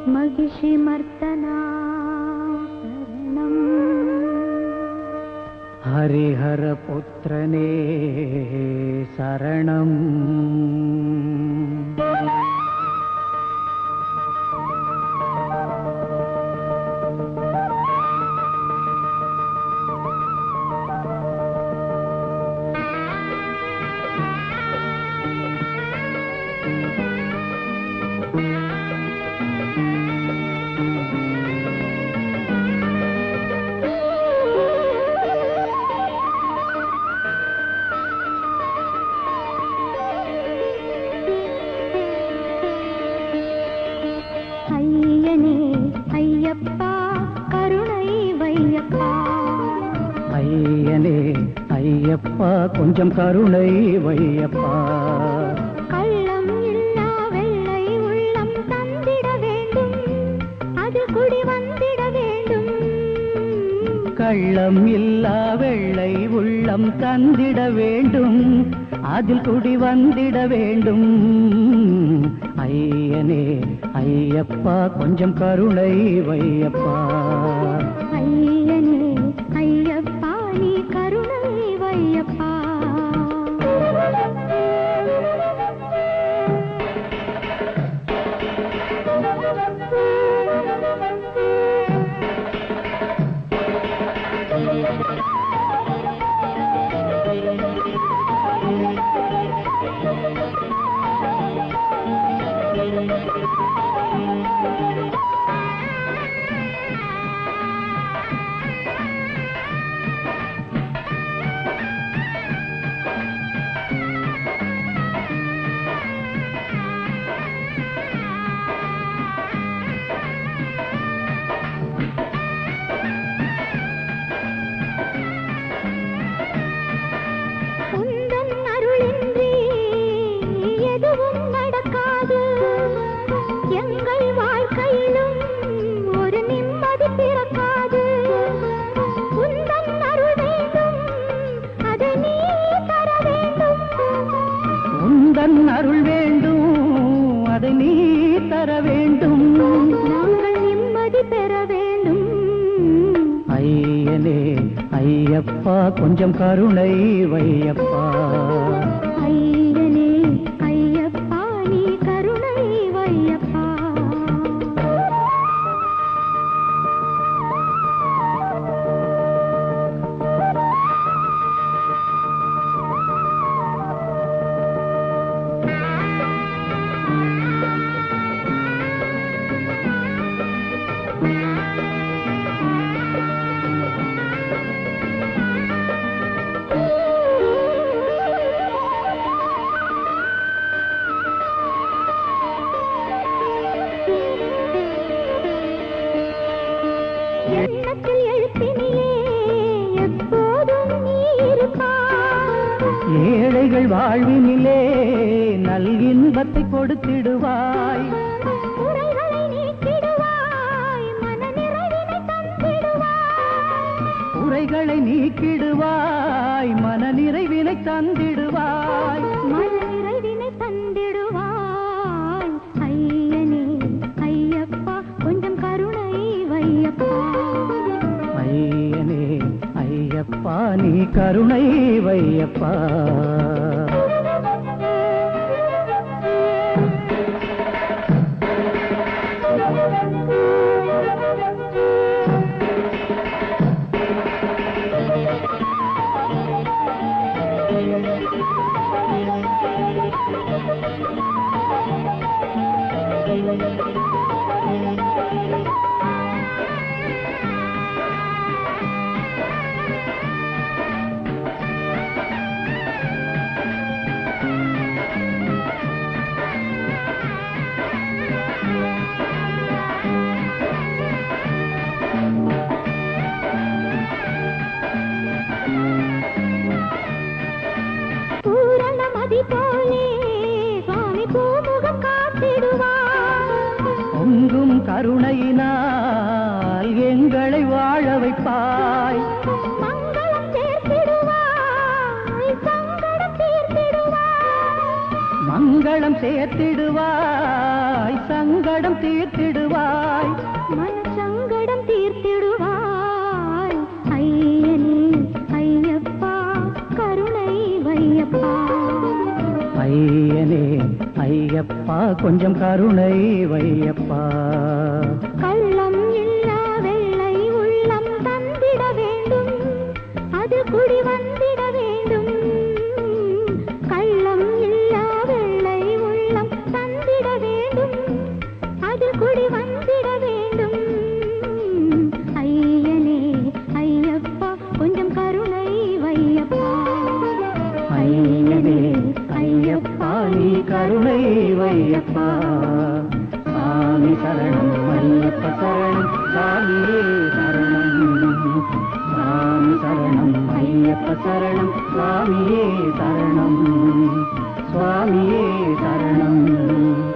महिषी मर्तना शरणम् हरिहर पुत्रने शरणम् ஐயப்பா கொஞ்சம் கருணை வையப்பா. கள்ளம் இல்லா வெள்ளை உள்ளம் தந்திட வேண்டும், அது குடி வந்திட வேண்டும். கள்ளம் இல்லா வெள்ளை உள்ளம் தந்திட வேண்டும், அதில் குடி வந்திட வேண்டும். ஐயனே ஐயப்பா கொஞ்சம் கருணை வையப்பா. ஐயனே ஐயப்பா நீ கருணை வையப்பா. அருள் வேண்டும் அதை நீ தர வேண்டும், நாங்கள் நிம்மதி பெற வேண்டும். ஐயனே ஐயப்பா கொஞ்சம் கருணை வையப்பா. ஐயனே ஐயப்பா நீ கருணை வையப்பா. எண்ணத்தில் எழுப்பினிலே எப்போதும் நீ இருப்பாய். ஏழைகள் வாழ்வினிலே நல் இன்பத்தை கொடுத்திடுவாய். குறைகளை நீக்கிடுவாய், மன நிறைவினை தந்திடுவாய். குறைகளை நீக்கிடுவாய், மன நிறைவினை தந்திடுவாய். மன நிறைவினை தந்திடுவாய். ஐயனே ஐயப்பா கொஞ்சம் கருணை வையப்பா. ஐயனே ஐயப்பா நீ கருணை வையப்பா. பொங்கும் கருணையினால் எங்களை வாழ வைப்பாய். மங்களம் சேர்த்திடுவாய், சங்கடம் தீர்த்திடுவாய். மங்கள மங்களம் சேர்த்திடுவாய், சங்கடம் தீர்த்திடுவாய், மனசங்கடம் தீர்த்திடுவாய். ஐயனே ஐயப்பா கருணை வையப்பா. ஐயனே ஐயப்பா கொஞ்சம் கருணை வையப்பா. கள்ளம் இல்லா வெள்ளை உள்ளம் தந்திட வேண்டும், அது குடி வந்திட வேண்டும். கள்ளம் இல்லா வெள்ளை உள்ளம் தந்திட வேண்டும், அது குடி வந்திட வேண்டும். ஐயனே ஐயப்பா கொஞ்சம் கருணை வையப்பா. ஐயனே ஐயப்பா நீ கருணை வையப்பா. சாமி சரணம் ஐயப்ப சரணம் சாமியே சரணம். சாமி சரணம் ஐயப்ப சரணம் சுவாமியே சரணம். சுவாமியே சரணம்.